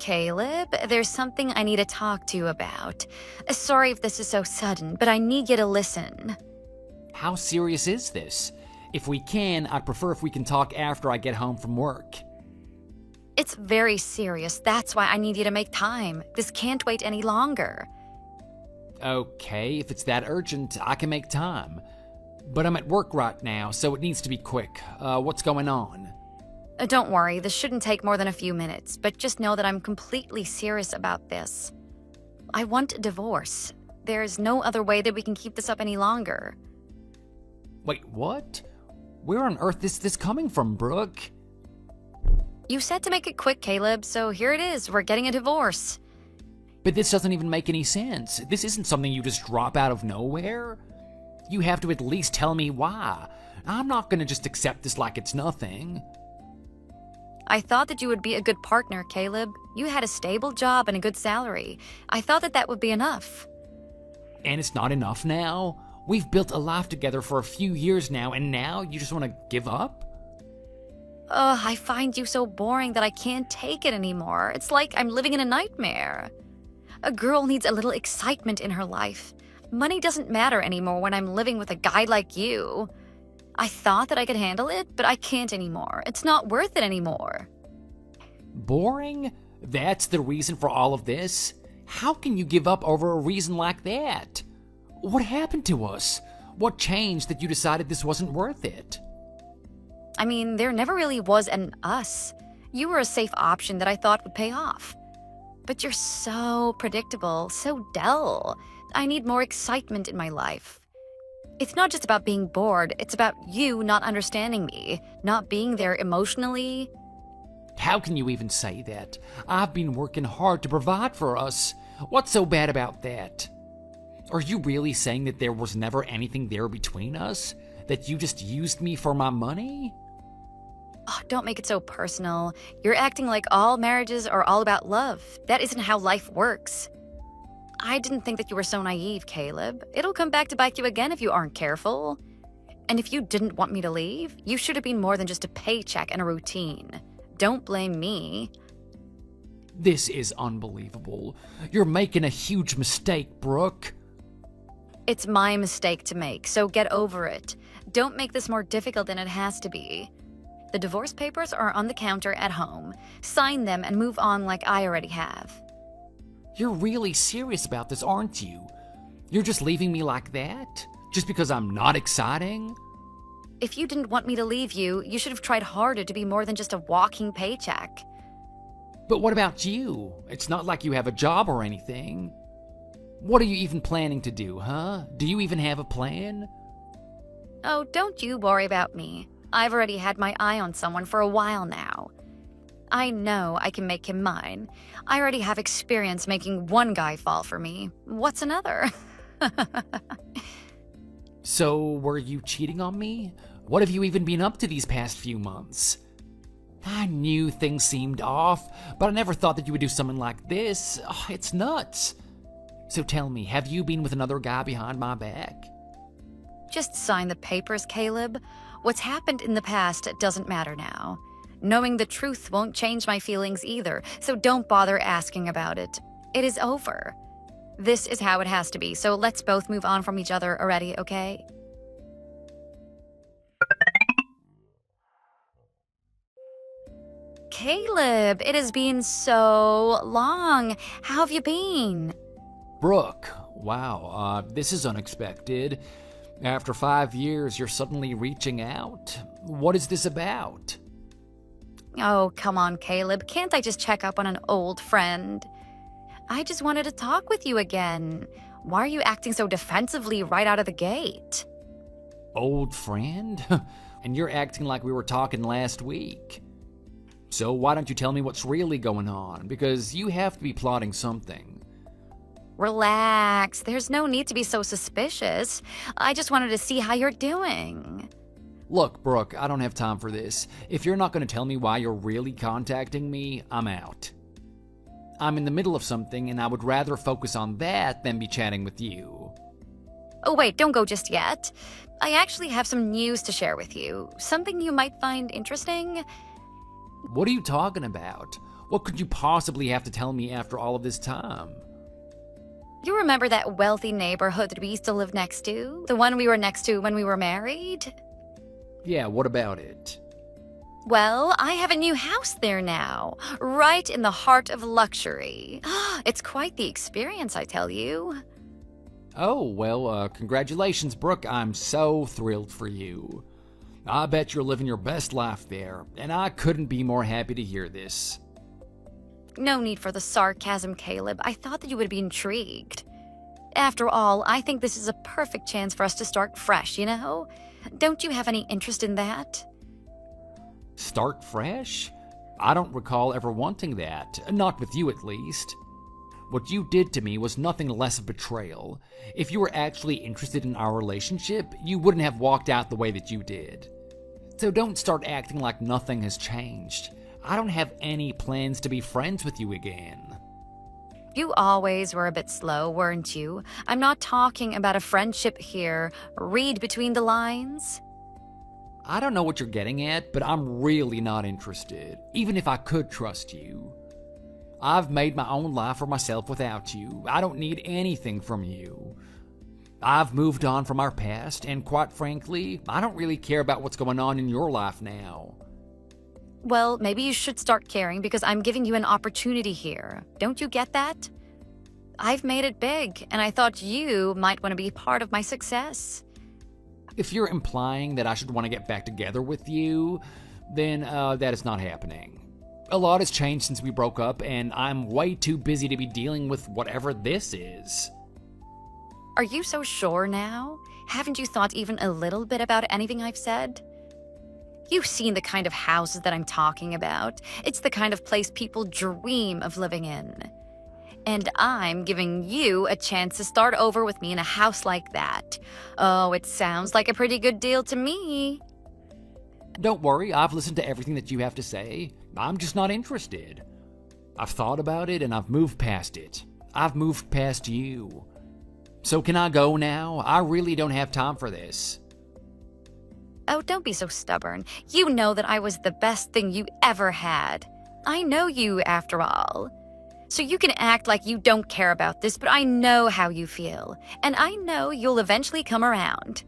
Caleb, there's something I need to talk to you about. Sorry if this is so sudden, but I need you to listen. How serious is this? If we can, I'd prefer if we can talk after I get home from work. It's very serious. That's why I need you to make time. This can't wait any longer. Okay, if it's that urgent, I can make time. But I'm at work right now, so it needs to be quick. What's going on? Don't worry, this shouldn't take more than a few minutes, but just know that I'm completely serious about this. I want a divorce. There's no other way that we can keep this up any longer. Wait, what? Where on earth is this coming from, Brooke? You said to make it quick, Caleb, so here it is. We're getting a divorce. But this doesn't even make any sense. This isn't something you just drop out of nowhere. You have to at least tell me why. I'm not gonna just accept this like it's nothing. I thought that you would be a good partner, Caleb. You had a stable job and a good salary. I thought that that would be enough. And it's not enough now? We've built a life together for a few years now, and now you just want to give up? I find you so boring that I can't take it anymore. It's like I'm living in a nightmare. A girl needs a little excitement in her life. Money doesn't matter anymore when I'm living with a guy like you. I thought that I could handle it, but I can't anymore. It's not worth it anymore. Boring? That's the reason for all of this? How can you give up over a reason like that? What happened to us? What changed that you decided this wasn't worth it? I mean, there never really was an us. You were a safe option that I thought would pay off. But you're so predictable, so dull. I need more excitement in my life. It's not just about being bored, it's about you not understanding me, not being there emotionally. How can you even say that? I've been working hard to provide for us. What's so bad about that? Are you really saying that there was never anything there between us? That you just used me for my money? Oh, don't make it so personal. You're acting like all marriages are all about love. That isn't how life works. I didn't think that you were so naive, Caleb. It'll come back to bite you again if you aren't careful. And if you didn't want me to leave, you should have been more than just a paycheck and a routine. Don't blame me. This is unbelievable. You're making a huge mistake, Brooke. It's my mistake to make, so get over it. Don't make this more difficult than it has to be. The divorce papers are on the counter at home. Sign them and move on like I already have. You're really serious about this, aren't you? You're just leaving me like that? Just because I'm not exciting? If you didn't want me to leave you, you should have tried harder to be more than just a walking paycheck. But what about you? It's not like you have a job or anything. What are you even planning to do, huh? Do you even have a plan? Oh, don't you worry about me. I've already had my eye on someone for a while now. I know I can make him mine. I already have experience making one guy fall for me. What's another? So, were you cheating on me? What have you even been up to these past few months? I knew things seemed off, but I never thought that you would do something like this. Oh, it's nuts. So tell me, have you been with another guy behind my back? Just sign the papers, Caleb. What's happened in the past doesn't matter now. Knowing the truth won't change my feelings either, so don't bother asking about it. It is over. This is how it has to be, so let's both move on from each other already, okay? Caleb, it has been so long. How have you been? Brooke, wow, this is unexpected. After 5 years, you're suddenly reaching out. What is this about? Oh, come on, Caleb. Can't I just check up on an old friend? I just wanted to talk with you again. Why are you acting so defensively right out of the gate? Old friend? And you're acting like we were talking last week. So why don't you tell me what's really going on? Because you have to be plotting something. Relax. There's no need to be so suspicious. I just wanted to see how you're doing. Look, Brooke, I don't have time for this. If you're not going to tell me why you're really contacting me, I'm out. I'm in the middle of something, and I would rather focus on that than be chatting with you. Oh, wait, don't go just yet. I actually have some news to share with you. Something you might find interesting. What are you talking about? What could you possibly have to tell me after all of this time? You remember that wealthy neighborhood that we used to live next to? The one we were next to when we were married? Yeah, what about it? Well, I have a new house there now, right in the heart of luxury. It's quite the experience, I tell you. Oh, well, congratulations, Brooke. I'm so thrilled for you. I bet you're living your best life there, and I couldn't be more happy to hear this. No need for the sarcasm, Caleb. I thought that you would be intrigued. After all, I think this is a perfect chance for us to start fresh, you know? Don't you have any interest in that? Start fresh? I don't recall ever wanting that. Not with you, at least. What you did to me was nothing less of betrayal. If you were actually interested in our relationship, you wouldn't have walked out the way that you did. So don't start acting like nothing has changed. I don't have any plans to be friends with you again. You always were a bit slow, weren't you? I'm not talking about a friendship here. Read between the lines. I don't know what you're getting at, but I'm really not interested, even if I could trust you. I've made my own life for myself without you. I don't need anything from you. I've moved on from our past, and quite frankly, I don't really care about what's going on in your life now. Well, maybe you should start caring because I'm giving you an opportunity here. Don't you get that? I've made it big, and I thought you might want to be part of my success. If you're implying that I should want to get back together with you, then that is not happening. A lot has changed since we broke up, and I'm way too busy to be dealing with whatever this is. Are you so sure now? Haven't you thought even a little bit about anything I've said? You've seen the kind of houses that I'm talking about. It's the kind of place people dream of living in. And I'm giving you a chance to start over with me in a house like that. Oh, it sounds like a pretty good deal to me. Don't worry, I've listened to everything that you have to say. I'm just not interested. I've thought about it and I've moved past it. I've moved past you. So can I go now? I really don't have time for this. Oh, don't be so stubborn. You know that I was the best thing you ever had. I know you, after all. So you can act like you don't care about this, but I know how you feel. And I know you'll eventually come around.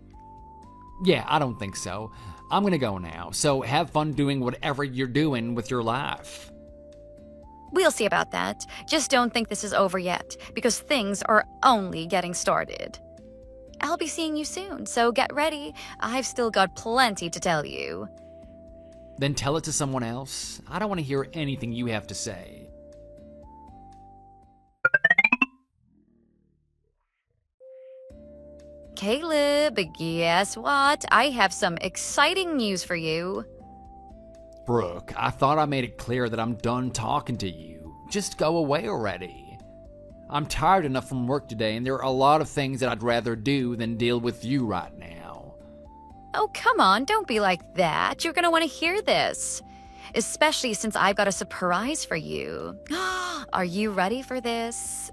Yeah, I don't think so. I'm gonna go now, so have fun doing whatever you're doing with your life. We'll see about that. Just don't think this is over yet, because things are only getting started. I'll be seeing you soon, so get ready. I've still got plenty to tell you. Then tell it to someone else. I don't want to hear anything you have to say. Caleb, guess what? I have some exciting news for you. Brooke, I thought I made it clear that I'm done talking to you. Just go away already. I'm tired enough from work today, and there are a lot of things that I'd rather do than deal with you right now. Oh, come on, don't be like that. You're gonna want to hear this. Especially since I've got a surprise for you. Are you ready for this?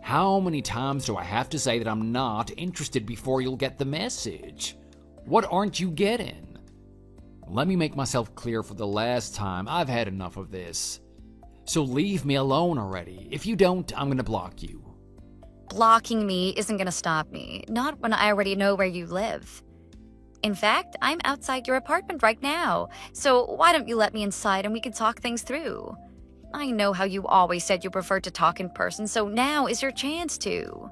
How many times do I have to say that I'm not interested before you'll get the message? What aren't you getting? Let me make myself clear for the last time. I've had enough of this. So leave me alone already. If you don't, I'm gonna block you. Blocking me isn't gonna stop me. Not when I already know where you live. In fact, I'm outside your apartment right now. So why don't you let me inside and we can talk things through? I know how you always said you prefer to talk in person, so now is your chance to.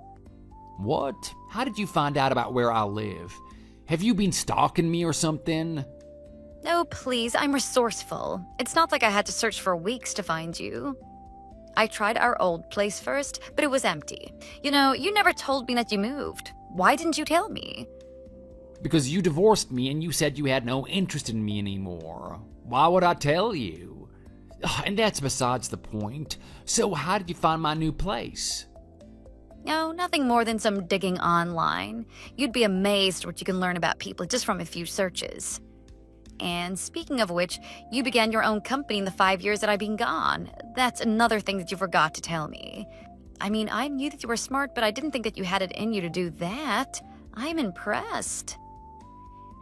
What? How did you find out about where I live? Have you been stalking me or something? Oh, please, I'm resourceful. It's not like I had to search for weeks to find you. I tried our old place first, but it was empty. You know, you never told me that you moved. Why didn't you tell me? Because you divorced me and you said you had no interest in me anymore. Why would I tell you? And that's besides the point. So how did you find my new place? No, nothing more than some digging online. You'd be amazed what you can learn about people just from a few searches. And speaking of which, you began your own company in the 5 years that I've been gone. That's another thing that you forgot to tell me. I mean, I knew that you were smart, but I didn't think that you had it in you to do that. I'm impressed.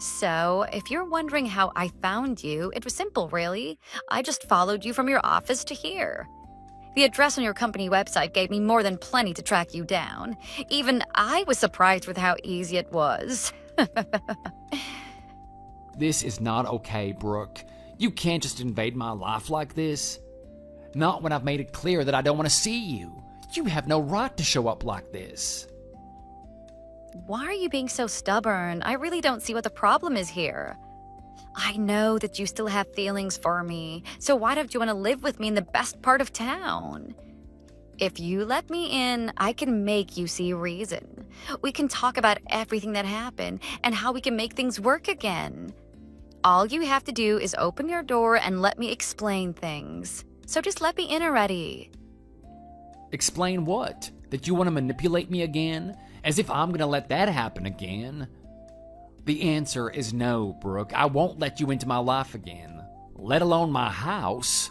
So, if you're wondering how I found you, it was simple, really. I just followed you from your office to here. The address on your company website gave me more than plenty to track you down. Even I was surprised with how easy it was. This is not okay, Brooke. You can't just invade my life like this. Not when I've made it clear that I don't want to see you. You have no right to show up like this. Why are you being so stubborn? I really don't see what the problem is here. I know that you still have feelings for me, so why don't you want to live with me in the best part of town? If you let me in, I can make you see reason. We can talk about everything that happened and how we can make things work again. All you have to do is open your door and let me explain things. So just let me in already. Explain what? That you want to manipulate me again? As if I'm gonna let that happen again. The answer is no, Brooke. I won't let you into my life again. Let alone my house.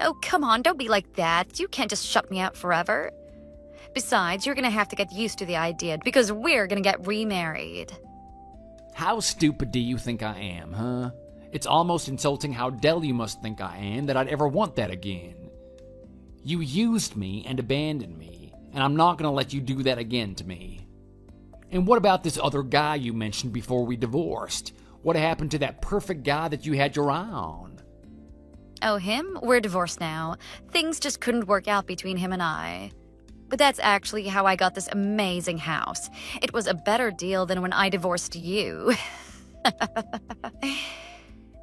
Oh, come on, don't be like that. You can't just shut me out forever. Besides, you're gonna have to get used to the idea because we're gonna get remarried. How stupid do you think I am, huh? It's almost insulting how dull you must think I am that I'd ever want that again. You used me and abandoned me, and I'm not gonna let you do that again to me. And what about this other guy you mentioned before we divorced? What happened to that perfect guy that you had your eye on? Oh, him? We're divorced now. Things just couldn't work out between him and I. But that's actually how I got this amazing house. It was a better deal than when I divorced you.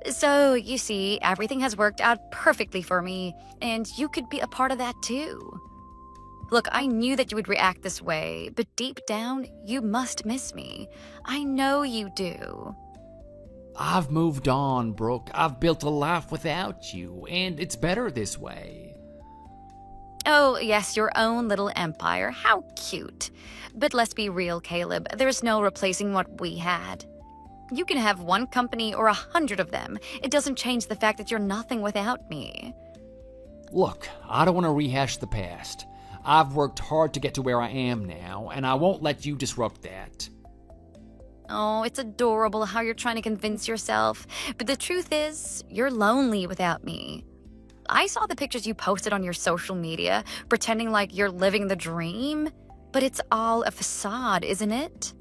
So, you see, everything has worked out perfectly for me, and you could be a part of that too. Look, I knew that you would react this way, but deep down, you must miss me. I know you do. I've moved on, Brooke. I've built a life without you, and it's better this way. Oh, yes, your own little empire. How cute. But let's be real, Caleb. There's no replacing what we had. You can have one company or 100 of them. It doesn't change the fact that you're nothing without me. Look, I don't want to rehash the past. I've worked hard to get to where I am now, and I won't let you disrupt that. Oh, it's adorable how you're trying to convince yourself. But the truth is, you're lonely without me. I saw the pictures you posted on your social media, pretending like you're living the dream. But it's all a facade, isn't it?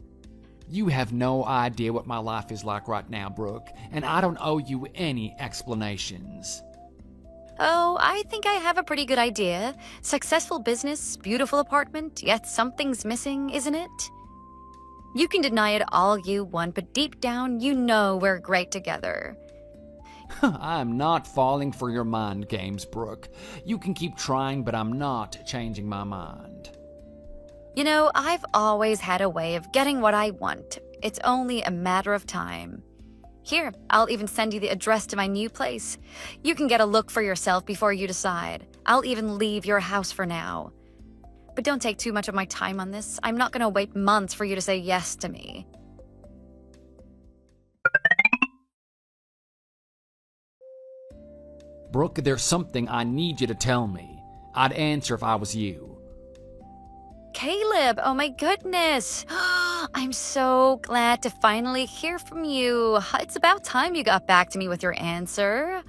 You have no idea what my life is like right now, Brooke, and I don't owe you any explanations. Oh, I think I have a pretty good idea. Successful business, beautiful apartment, yet something's missing, isn't it? You can deny it all you want, but deep down, you know we're great together. I'm not falling for your mind games, Brooke. You can keep trying, but I'm not changing my mind. You know, I've always had a way of getting what I want. It's only a matter of time. Here, I'll even send you the address to my new place. You can get a look for yourself before you decide. I'll even leave your house for now. But don't take too much of my time on this. I'm not going to wait months for you to say yes to me. Brooke, there's something I need you to tell me. I'd answer if I was you. Caleb, oh my goodness. I'm so glad to finally hear from you. It's about time you got back to me with your answer.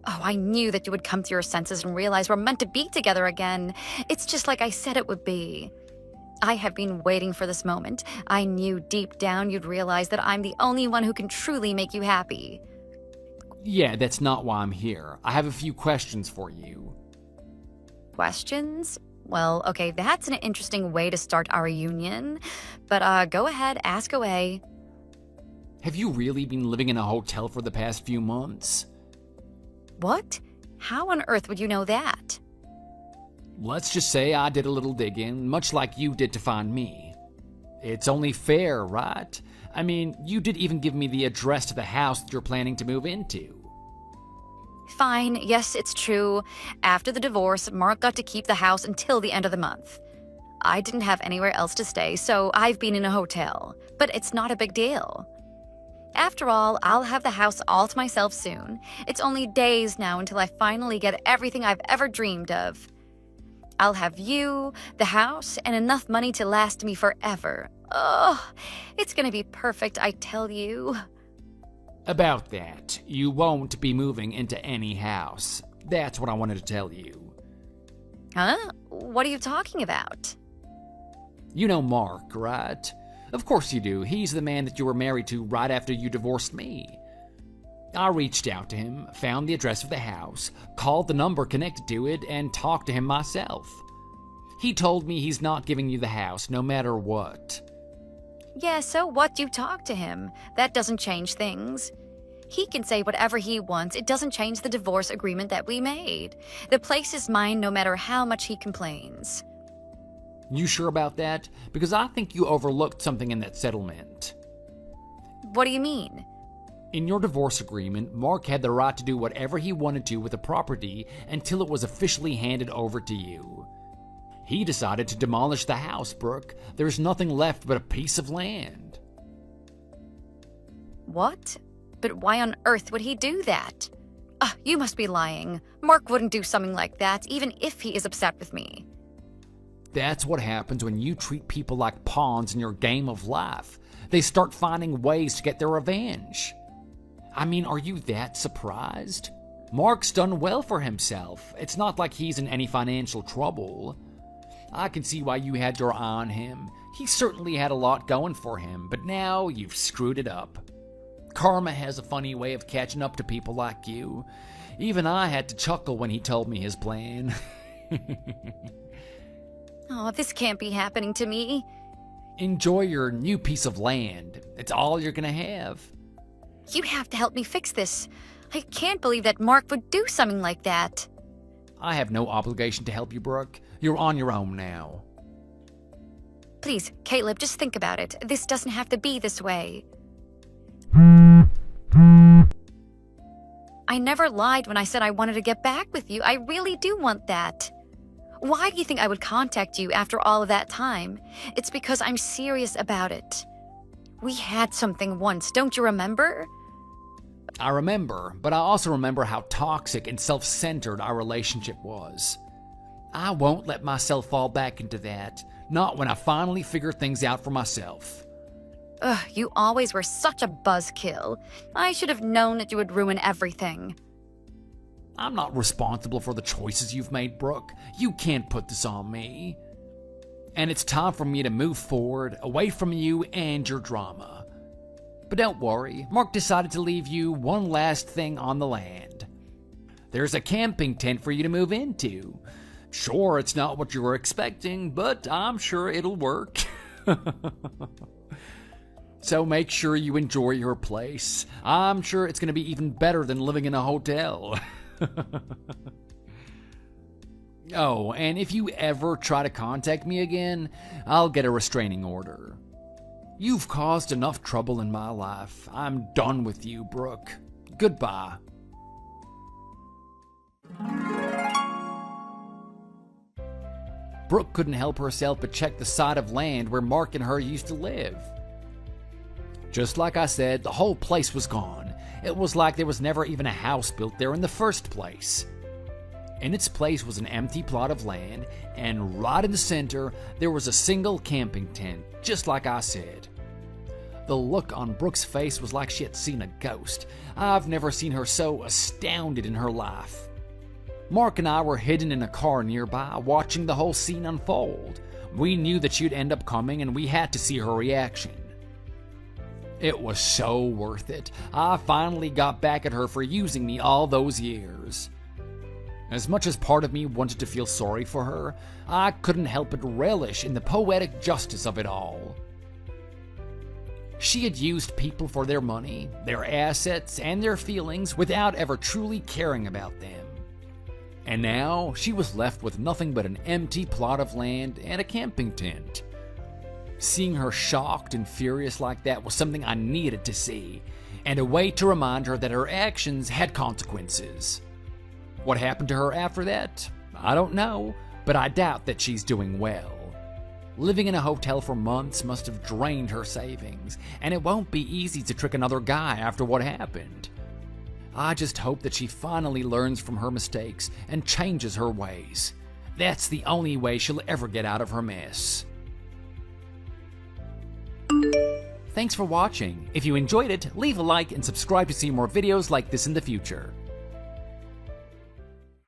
Oh, I knew that you would come to your senses and realize we're meant to be together again. It's just like I said it would be. I have been waiting for this moment. I knew deep down you'd realize that I'm the only one who can truly make you happy. Yeah, that's not why I'm here. I have a few questions for you. Questions? Well, okay, that's an interesting way to start our union. But go ahead, ask away. Have you really been living in a hotel for the past few months? What? How on earth would you know that? Let's just say I did a little digging, much like you did to find me. It's only fair, right? I mean, you did even give me the address to the house that you're planning to move into. Fine, yes, it's true. After the divorce, Mark got to keep the house until the end of the month. I didn't have anywhere else to stay, so I've been in a hotel. But it's not a big deal. After all, I'll have the house all to myself soon. It's only days now until I finally get everything I've ever dreamed of. I'll have you, the house, and enough money to last me forever. Oh, it's gonna be perfect, I tell you. About that, you won't be moving into any house. That's what I wanted to tell you. Huh? What are you talking about? You know Mark, right? Of course you do. He's the man that you were married to right after you divorced me. I reached out to him, found the address of the house, called the number connected to it, and talked to him myself. He told me he's not giving you the house, no matter what. Yeah, so what? You talk to him. That doesn't change things. He can say whatever he wants. It doesn't change the divorce agreement that we made. The place is mine no matter how much he complains. You sure about that? Because I think you overlooked something in that settlement. What do you mean? In your divorce agreement, Mark had the right to do whatever he wanted to with the property until it was officially handed over to you. He decided to demolish the house, Brooke. There's nothing left but a piece of land. What? But why on earth would he do that? You must be lying. Mark wouldn't do something like that, even if he is upset with me. That's what happens when you treat people like pawns in your game of life. They start finding ways to get their revenge. I mean, are you that surprised? Mark's done well for himself. It's not like he's in any financial trouble. I can see why you had your eye on him. He certainly had a lot going for him, but now you've screwed it up. Karma has a funny way of catching up to people like you. Even I had to chuckle when he told me his plan. Oh, this can't be happening to me. Enjoy your new piece of land. It's all you're gonna have. You have to help me fix this. I can't believe that Mark would do something like that. I have no obligation to help you, Brooke. You're on your own now. Please, Caleb, just think about it. This doesn't have to be this way. I never lied when I said I wanted to get back with you. I really do want that. Why do you think I would contact you after all of that time? It's because I'm serious about it. We had something once, don't you remember? I remember, but I also remember how toxic and self-centered our relationship was. I won't let myself fall back into that, not when I finally figure things out for myself. Ugh, you always were such a buzzkill. I should have known that you would ruin everything. I'm not responsible for the choices you've made, Brooke. You can't put this on me. And it's time for me to move forward, away from you and your drama. But don't worry, Mark decided to leave you one last thing on the land. There's a camping tent for you to move into. Sure, it's not what you were expecting, but I'm sure it'll work. So make sure you enjoy your place. I'm sure it's going to be even better than living in a hotel. Oh, and if you ever try to contact me again, I'll get a restraining order. You've caused enough trouble in my life. I'm done with you, Brooke. Goodbye. Brooke couldn't help herself but check the side of land where Mark and her used to live. Just like I said, the whole place was gone. It was like there was never even a house built there in the first place. In its place was an empty plot of land, and right in the center, there was a single camping tent, just like I said. The look on Brooke's face was like she had seen a ghost. I've never seen her so astounded in her life. Mark and I were hidden in a car nearby, watching the whole scene unfold. We knew that she'd end up coming, and we had to see her reaction. It was so worth it. I finally got back at her for using me all those years. As much as part of me wanted to feel sorry for her, I couldn't help but relish in the poetic justice of it all. She had used people for their money, their assets, and their feelings without ever truly caring about them. And now she was left with nothing but an empty plot of land and a camping tent. Seeing her shocked and furious like that was something I needed to see, and a way to remind her that her actions had consequences. What happened to her after that? I don't know, but I doubt that she's doing well. Living in a hotel for months must have drained her savings, and it won't be easy to trick another guy after what happened. I just hope that she finally learns from her mistakes and changes her ways. That's the only way she'll ever get out of her mess. Thanks for watching. If you enjoyed it, leave a like and subscribe to see more videos like this in the future.